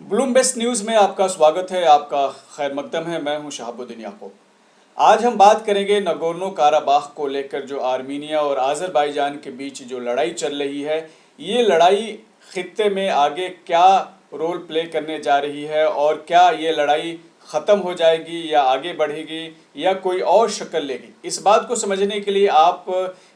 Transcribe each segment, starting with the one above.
ब्लूमबेस्ट news में आपका स्वागत है। आपका खैर मकदम है। मैं हूं शहाबुद्दीन याकूब। आज हम बात करेंगे नगोर्नो काराबाख को लेकर जो आर्मीनिया और आज़रबाईजान के बीच जो लड़ाई चल रही है। ये लड़ाई खित्ते में आगे क्या रोल प्ले करने जा रही है और क्या ये लड़ाई ख़त्म हो जाएगी या आगे बढ़ेगी या कोई और शक्ल लेगी। इस बात को समझने के लिए आप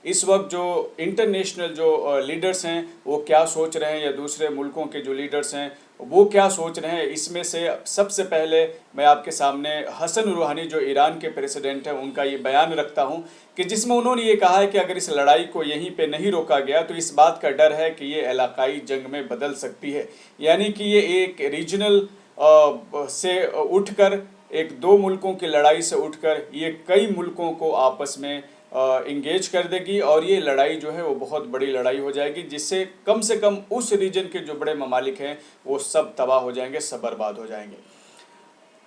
इस वक्त जो इंटरनेशनल जो लीडर्स हैं वो क्या सोच रहे हैं या दूसरे मुल्कों के जो लीडर्स हैं वो क्या सोच रहे हैं, इसमें से सबसे पहले मैं आपके सामने हसन रूहानी जो ईरान के प्रेसिडेंट हैं उनका ये बयान रखता हूँ कि जिसमें उन्होंने ये कहा है कि अगर इस लड़ाई को यहीं पे नहीं रोका गया तो इस बात का डर है कि ये इलाकाई जंग में बदल सकती है। यानी कि ये एक रीजनल से उठकर एक दो मुल्कों की लड़ाई से उठकर ये कई मुल्कों को आपस में इंगेज कर देगी और ये लड़ाई जो है वो बहुत बड़ी लड़ाई हो जाएगी, जिससे कम से कम उस रीजन के जो बड़े ममालिक हैं वो सब तबाह हो जाएंगे, सब बर्बाद हो जाएंगे।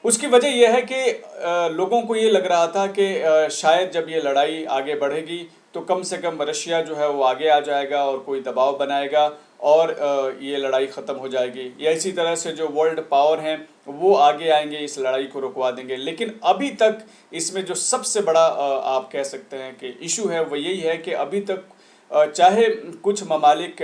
उसकी वजह यह है कि लोगों को ये लग रहा था कि शायद जब ये लड़ाई आगे बढ़ेगी तो कम से कम रशिया जो है वो आगे आ जाएगा और कोई दबाव बनाएगा और ये लड़ाई ख़त्म हो जाएगी, या इसी तरह से जो वर्ल्ड पावर हैं वो आगे आएंगे, इस लड़ाई को रुकवा देंगे। लेकिन अभी तक इसमें जो सबसे बड़ा आप कह सकते हैं कि इशू है वो यही है कि अभी तक चाहे कुछ ममालिक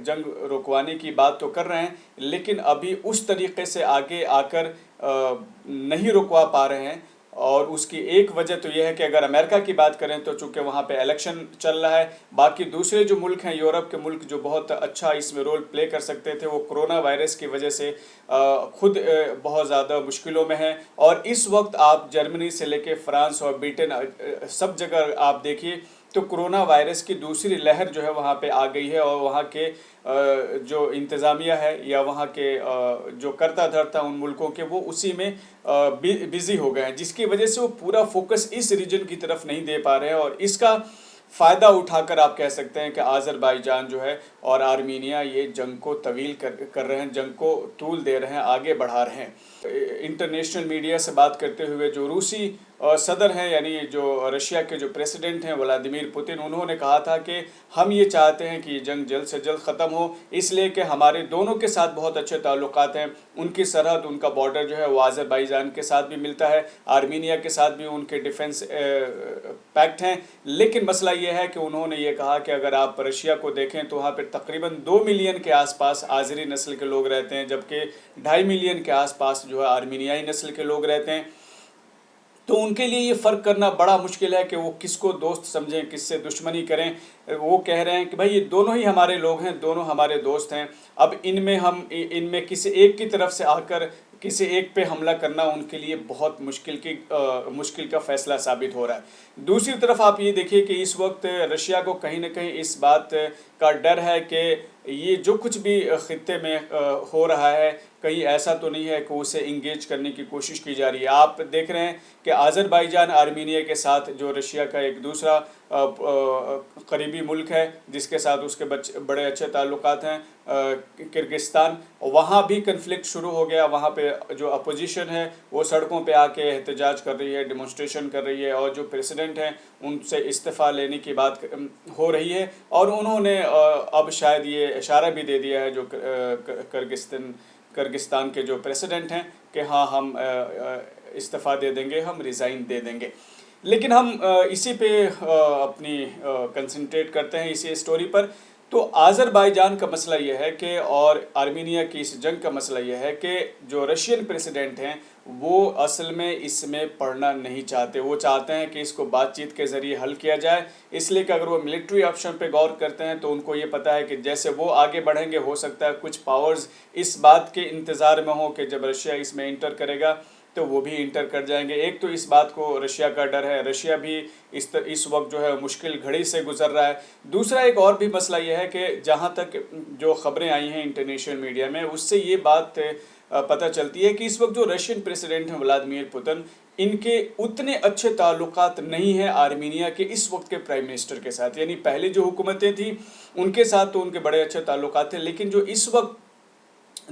जंग रुकवाने की बात तो कर रहे हैं लेकिन अभी उस तरीक़े से आगे आकर नहीं रुकवा पा रहे हैं। और उसकी एक वजह तो यह है कि अगर अमेरिका की बात करें तो चूँकि वहाँ पे इलेक्शन चल रहा है, बाकी दूसरे जो मुल्क हैं यूरोप के मुल्क जो बहुत अच्छा इसमें रोल प्ले कर सकते थे वो कोरोना वायरस की वजह से खुद बहुत ज़्यादा मुश्किलों में हैं। और इस वक्त आप जर्मनी से लेके फ्रांस और ब्रिटेन सब जगह आप देखिए तो कोरोना वायरस की दूसरी लहर जो है वहाँ पे आ गई है और वहाँ के जो इंतज़ामिया है या वहाँ के जो करता धरता उन मुल्कों के वो उसी में बिज़ी हो गए हैं, जिसकी वजह से वो पूरा फोकस इस रीजन की तरफ नहीं दे पा रहे हैं। और इसका फ़ायदा उठाकर आप कह सकते हैं कि आज़रबाईजान जो है और आर्मीनिया ये जंग को तवील कर रहे हैं, जंग को तूल दे रहे हैं, आगे बढ़ा रहे हैं। इंटरनेशनल मीडिया से बात करते हुए जो रूसी सदर हैं यानी जो रशिया के जो प्रेसिडेंट हैं व्लादिमीर पुतिन, उन्होंने कहा था कि हम ये चाहते हैं कि ये जंग जल्द से जल्द ख़त्म हो, इसलिए कि हमारे दोनों के साथ बहुत अच्छे ताल्लुकात हैं। उनकी सरहद, उनका बॉर्डर जो है वो आज़रबाईजान के साथ भी मिलता है, आर्मीनिया के साथ भी उनके डिफेंस पैक्ट हैं। लेकिन मसला ये है कि उन्होंने ये कहा कि अगर आप रशिया को देखें तो वहाँ पर तकरीबन 2 मिलियन के आसपास आज़री नस्ल के लोग रहते हैं, जबकि 2.5 मिलियन के आसपास जो है आर्मीनियाई नस्ल के लोग रहते हैं। तो उनके लिए ये फ़र्क करना बड़ा मुश्किल है कि वो किसको दोस्त समझें, किससे दुश्मनी करें। वो कह रहे हैं कि भाई ये दोनों ही हमारे लोग हैं, दोनों हमारे दोस्त हैं। अब इनमें किसी एक की तरफ से आकर किसी एक पे हमला करना उनके लिए बहुत मुश्किल का फ़ैसला साबित हो रहा है। दूसरी तरफ आप ये देखिए कि इस वक्त रशिया को कहीं ना कहीं इस बात का डर है कि ये जो कुछ भी खित्ते में हो रहा है कहीं ऐसा तो नहीं है कि उसे इंगेज करने की कोशिश की जा रही है। आप देख रहे हैं कि आज़रबाईजान आर्मीनिया के साथ जो रशिया का एक दूसरा करीबी मुल्क है जिसके साथ उसके बड़े अच्छे ताल्लुकात हैं, किर्गिस्तान, वहाँ भी कन्फ्लिक्ट शुरू हो गया। वहाँ पे जो अपोजिशन है वो सड़कों पे आके एहतजाज कर रही है, डेमोन्स्ट्रेशन कर रही है और जो प्रेसिडेंट हैं उनसे इस्तीफ़ा लेने की बात हो रही है। और उन्होंने अब शायद ये इशारा भी दे दिया है जो किर्गिस्तान के जो प्रेसिडेंट हैं कि हाँ हम इस्तीफ़ा दे देंगे, हम रिज़ाइन दे देंगे। लेकिन हम इसी पे अपनी कंसंट्रेट करते हैं इसी स्टोरी पर। तो आज़रबाईजान का मसला यह है कि और आर्मीनिया की इस जंग का मसला यह है कि जो रशियन प्रेसिडेंट हैं वो असल में इसमें पढ़ना नहीं चाहते। वो चाहते हैं कि इसको बातचीत के ज़रिए हल किया जाए, इसलिए कि अगर वो मिलिट्री ऑप्शन पे गौर करते हैं तो उनको ये पता है कि जैसे वो आगे बढ़ेंगे हो सकता है कुछ पावर्स इस बात के इंतज़ार में हो कि जब रशिया इसमें इंटर करेगा तो वो भी इंटर कर जाएंगे। एक तो इस बात को रशिया का डर है, रशिया भी इस वक्त जो है मुश्किल घड़ी से गुजर रहा है। दूसरा एक और भी मसला यह है कि जहाँ तक जो खबरें आई हैं इंटरनेशनल मीडिया में उससे ये बात पता चलती है कि इस वक्त जो रशियन प्रेसिडेंट हैं व्लादिमीर पुतिन, इनके उतने अच्छे ताल्लुकात नहीं हैं आर्मीनिया के इस वक्त के प्राइम मिनिस्टर के साथ। यानी पहले जो हुकूमतें थी उनके साथ तो उनके बड़े अच्छे ताल्लुकात थे, लेकिन जो इस वक्त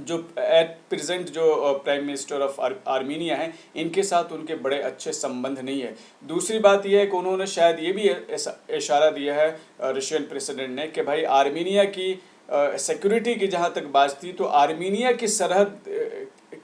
जो एट प्रेजेंट जो प्राइम मिनिस्टर ऑफ आर्मीनिया हैं इनके साथ उनके बड़े अच्छे संबंध नहीं है। दूसरी बात यह है कि उन्होंने शायद ये भी इशारा दिया है रशियन प्रेसिडेंट ने कि भाई आर्मीनिया की सिक्योरिटी की जहाँ तक बात थी तो आर्मीनिया की सरहद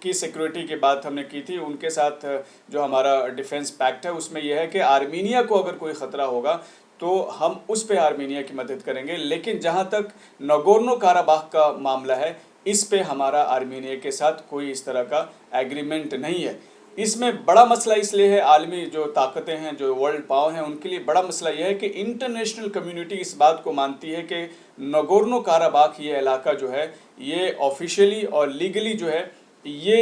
की सिक्योरिटी की बात हमने की थी, उनके साथ जो हमारा डिफेंस पैक्ट है उसमें यह है कि आर्मीनिया को अगर कोई ख़तरा होगा तो हम उस पे आर्मीनिया की मदद करेंगे। लेकिन जहाँ तक नगोर्नो काराबाख का मामला है, इस पे हमारा आर्मीनिया के साथ कोई इस तरह का एग्रीमेंट नहीं है। इसमें बड़ा मसला इसलिए है, आलमी जो ताकतें हैं, जो वर्ल्ड पावर हैं, उनके लिए बड़ा मसला यह है कि इंटरनेशनल कम्युनिटी इस बात को मानती है कि नगोर्नो काराबाख ये इलाका जो है ये ऑफिशियली और लीगली जो है ये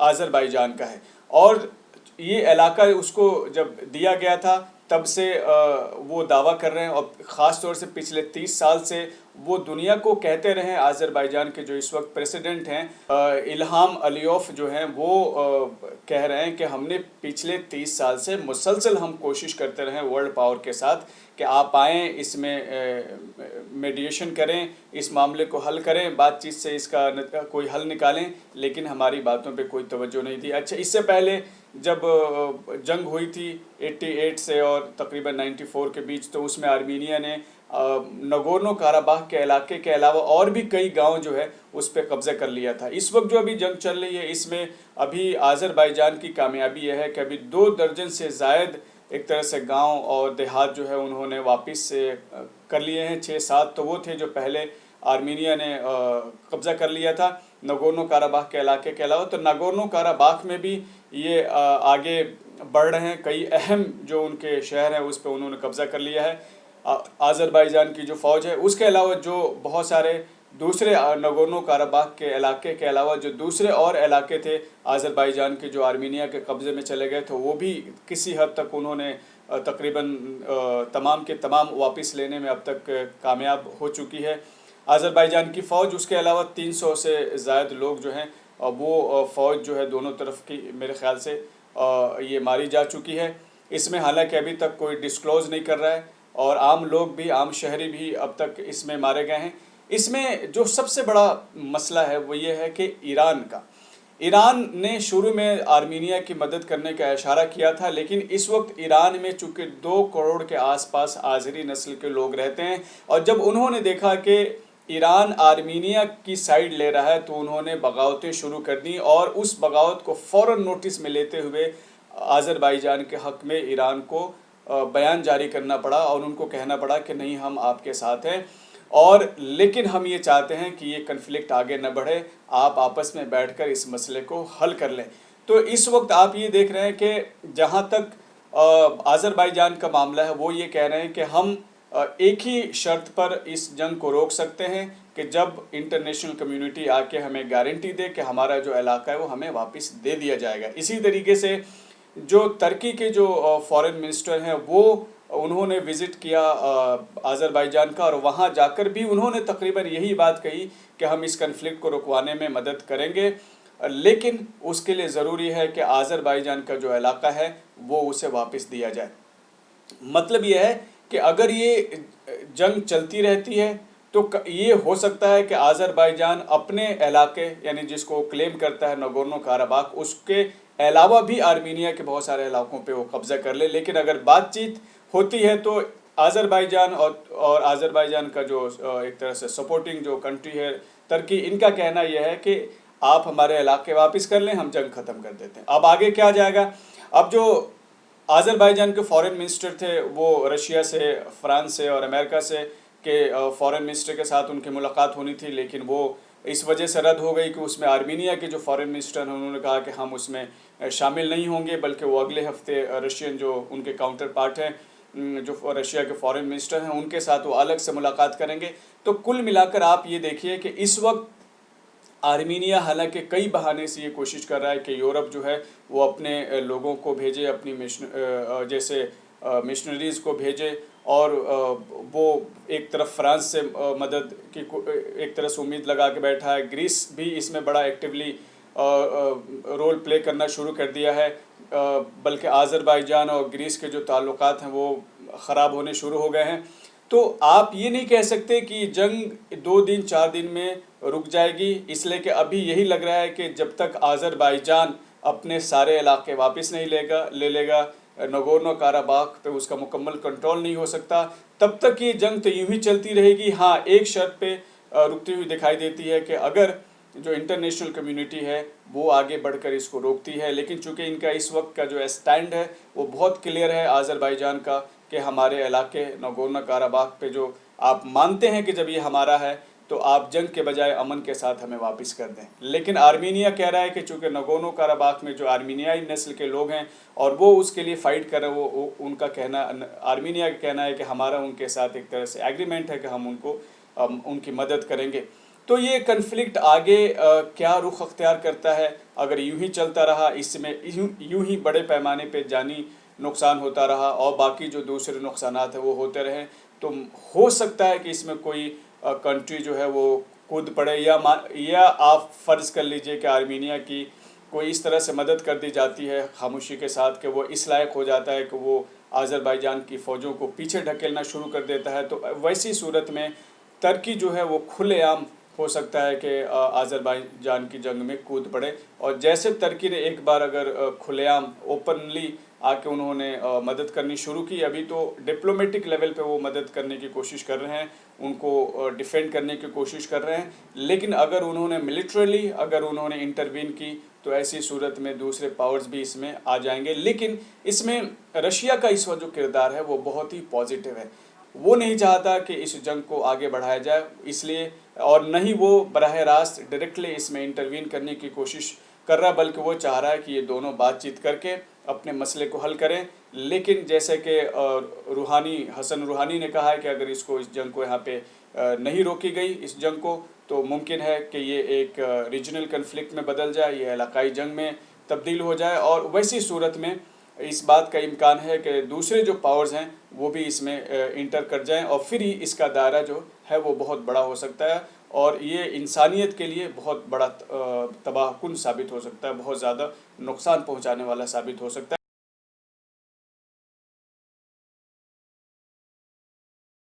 आज़रबाईजान का है। और ये इलाका उसको जब दिया गया था तब से वो दावा कर रहे हैं, और ख़ास तौर से पिछले 30 साल से वो दुनिया को कहते रहे हैं। आज़रबाईजान के जो इस वक्त प्रेसिडेंट हैं इल्हाम अलीयोव जो हैं, वो कह रहे हैं कि हमने पिछले 30 साल से मुसलसल हम कोशिश करते रहे वर्ल्ड पावर के साथ कि आप आएँ, इसमें मीडिएशन करें, इस मामले को हल करें, बातचीत से इसका कोई हल निकालें, लेकिन हमारी बातों पे कोई तवज्जो नहीं दी। अच्छा, इससे पहले जब जंग हुई थी 88 से और तकरीबन 94 के बीच, तो उसमें आर्मीनिया ने नगोर्नो काराबाख के इलाके के अलावा और भी कई गांव जो है उस पर कब्ज़ा कर लिया था। इस वक्त जो अभी जंग चल रही है, इसमें अभी आज़रबाईजान की कामयाबी यह है कि अभी 2 दर्जन से ज़ायद एक तरह से गांव और देहात जो है उन्होंने वापस से कर लिए हैं। 6-7 तो वो थे जो पहले आर्मीनिया ने कब्ज़ा कर लिया था नगोर्नो काराबाख के इलाके के अलावा। तो नगोर्नो काराबाख में भी ये आगे बढ़ रहे हैं। कई अहम जो उनके शहर हैं उस पर उन्होंने कब्ज़ा कर लिया है आज़रबाईजान की जो फ़ौज है। उसके अलावा जो बहुत सारे दूसरे नगोर्नो काराबाख के इलाके के अलावा जो दूसरे और इलाके थे आज़रबाईजान के जो आर्मीनिया के कब्ज़े में चले गए, तो वो भी किसी हद तक उन्होंने तकरीबन तमाम के तमाम वापस लेने में अब तक कामयाब हो चुकी है आज़रबाईजान की फ़ौज। उसके अलावा 300 से ज़ायद लोग जो हैं वो फ़ौज जो है दोनों तरफ की मेरे ख़्याल से ये मारी जा चुकी है। इसमें हालांकि अभी तक कोई डिस्क्लोज़ नहीं कर रहा है, और आम लोग भी, आम शहरी भी अब तक इसमें मारे गए हैं। इसमें जो सबसे बड़ा मसला है वो ये है कि ईरान ने शुरू में आर्मीनिया की मदद करने का इशारा किया था, लेकिन इस वक्त ईरान में चूँकि 2 करोड़ के आसपास आज़री नस्ल के लोग रहते हैं, और जब उन्होंने देखा कि ईरान आर्मीनिया की साइड ले रहा है तो उन्होंने बगावतें शुरू कर दी, और उस बगावत को फ़ौरन नोटिस में लेते हुए आज़रबाईजान के हक़ में ईरान को बयान जारी करना पड़ा और उनको कहना पड़ा कि नहीं, हम आपके साथ हैं, और लेकिन हम ये चाहते हैं कि ये कन्फ्लिक्ट आगे न बढ़े, आप आपस में बैठकर इस मसले को हल कर लें। तो इस वक्त आप ये देख रहे हैं कि जहाँ तक आज़रबाईजान का मामला है, वो ये कह रहे हैं कि हम एक ही शर्त पर इस जंग को रोक सकते हैं कि जब इंटरनेशनल कम्युनिटी आके हमें गारंटी दे कि हमारा जो इलाका है वो हमें वापस दे दिया जाएगा। इसी तरीके से जो तुर्की के जो फॉरेन मिनिस्टर हैं वो उन्होंने विज़िट किया आज़रबाईजान का, और वहाँ जाकर भी उन्होंने तकरीबन यही बात कही कि हम इस कन्फ्लिक्ट को रुकवाने में मदद करेंगे, लेकिन उसके लिए ज़रूरी है कि आज़रबाईजान का जो इलाका है वो उसे वापस दिया जाए। मतलब ये है कि अगर ये जंग चलती रहती है तो ये हो सकता है कि आज़रबाईजान अपने इलाके, यानी जिसको क्लेम करता है नगोर्नो काराबाख, उसके अलावा भी आर्मीनिया के बहुत सारे इलाकों पे वो कब्ज़ा कर ले। लेकिन अगर बातचीत होती है तो आज़रबाईजान और आज़रबाईजान का जो एक तरह से सपोर्टिंग जो कंट्री है तुर्की, इनका कहना यह है कि आप हमारे इलाके वापस कर लें, हम जंग ख़त्म कर देते हैं। अब आगे क्या जाएगा? अब जो आज़रबाईजान के फॉरेन मिनिस्टर थे वो रशिया से, फ्रांस से और अमेरिका से के फॉरेन मिनिस्टर के साथ उनकी मुलाकात होनी थी, लेकिन वो इस वजह से रद्द हो गई कि उसमें आर्मीनिया के जो फॉरेन मिनिस्टर हैं उन्होंने कहा कि हम उसमें शामिल नहीं होंगे, बल्कि वो अगले हफ्ते रशियन जो उनके काउंटर पार्ट हैं, जो रशिया के फॉरेन मिनिस्टर हैं, उनके साथ वो अलग से मुलाकात करेंगे। तो कुल मिलाकर आप ये देखिए कि इस वक्त आर्मीनिया हालांकि कई बहाने से ये कोशिश कर रहा है कि यूरोप जो है वो अपने लोगों को भेजे, अपनी जैसे मिशनरीज़ को भेजे, और वो एक तरफ फ्रांस से मदद की एक तरह से उम्मीद लगा के बैठा है। ग्रीस भी इसमें बड़ा एक्टिवली रोल प्ले करना शुरू कर दिया है, बल्कि आज़रबाईजान और ग्रीस के जो ताल्लुकात हैं वो ख़राब होने शुरू हो गए हैं। तो आप ये नहीं कह सकते कि जंग 2 दिन 4 दिन में रुक जाएगी, इसलिए कि अभी यही लग रहा है कि जब तक आज़रबाईजान अपने सारे इलाके वापस नहीं ले लेगा, नगोर्नो काराबाख पे उसका मुकम्मल कंट्रोल नहीं हो सकता, तब तक ये जंग तो यूं ही चलती रहेगी। हाँ, एक शर्त पे रुकती हुई दिखाई देती है कि अगर جو انٹرنیشنل کمیونٹی ہے وہ آگے بڑھ کر اس کو روکتی ہے، لیکن چونکہ ان کا اس وقت کا جو اسٹینڈ ہے وہ بہت کلیئر ہے آذربائیجان کا، کہ ہمارے علاقے ناگورنو کاراباخ پہ جو آپ مانتے ہیں کہ جب یہ ہمارا ہے تو آپ جنگ کے بجائے امن کے ساتھ ہمیں واپس کر دیں۔ لیکن آرمینیا کہہ رہا ہے کہ چونکہ ناگورنو کاراباخ میں جو آرمینیائی نسل کے لوگ ہیں اور وہ اس کے لیے فائٹ کر رہے ہیں، وہ ان کا کہنا، آرمینیا کا کہنا ہے کہ ہمارا ان کے ساتھ ایک طرح سے ایگریمنٹ ہے کہ ہم ان کی مدد کریں گے۔ تو یہ کنفلکٹ آگے کیا رخ اختیار کرتا ہے اگر یوں ہی چلتا رہا، اس میں یوں ہی بڑے پیمانے پہ جانی نقصان ہوتا رہا اور باقی جو دوسرے نقصانات ہیں وہ ہوتے رہیں، تو ہو سکتا ہے کہ اس میں کوئی کنٹری جو ہے وہ کود پڑے، یا آپ فرض کر لیجئے کہ آرمینیا کی کوئی اس طرح سے مدد کر دی جاتی ہے خاموشی کے ساتھ کہ وہ اس لائق ہو جاتا ہے کہ وہ آذربائیجان کی فوجوں کو پیچھے ڈھکیلنا شروع کر دیتا ہے، تو ویسی صورت میں ترکی جو ہے وہ کھلے عام ہو سکتا ہے کہ آذربائیجان کی جنگ میں کود پڑے۔ اور جیسے ترکی نے ایک بار اگر کھلے عام اوپنلی آ کے انہوں نے مدد کرنی شروع کی، ابھی تو ڈپلومیٹک لیول پہ وہ مدد کرنے کی کوشش کر رہے ہیں، ان کو ڈیفینڈ کرنے کی کوشش کر رہے ہیں، لیکن اگر انہوں نے ملٹریلی اگر انہوں نے انٹروین کی تو ایسی صورت میں دوسرے پاورز بھی اس میں آ جائیں گے۔ لیکن اس میں رشیا کا اس وقت جو کردار ہے وہ بہت ہی پازیٹیو ہے، وہ نہیں چاہتا کہ اس جنگ کو آگے بڑھایا جائے، اس لیے، اور نہ ہی وہ براہ راست ڈائریکٹلی اس میں انٹروین کرنے کی کوشش کر رہا، بلکہ وہ چاہ رہا ہے کہ یہ دونوں بات چیت کر کے اپنے مسئلے کو حل کریں۔ لیکن جیسے کہ حسن روحانی نے کہا ہے کہ اگر اس جنگ کو یہاں پہ نہیں روکی گئی اس جنگ کو، تو ممکن ہے کہ یہ ایک ریجنل کنفلکٹ میں بدل جائے، یہ علاقائی جنگ میں تبدیل ہو جائے، اور ویسی صورت میں اس بات کا امکان ہے کہ دوسرے جو پاورز ہیں وہ بھی اس میں انٹر کر جائیں، اور پھر ہی اس کا دائرہ جو ہے وہ بہت بڑا ہو سکتا ہے، اور یہ انسانیت کے لیے بہت بڑا تباہ کن ثابت ہو سکتا ہے، بہت زیادہ نقصان پہنچانے والا ثابت ہو سکتا ہے۔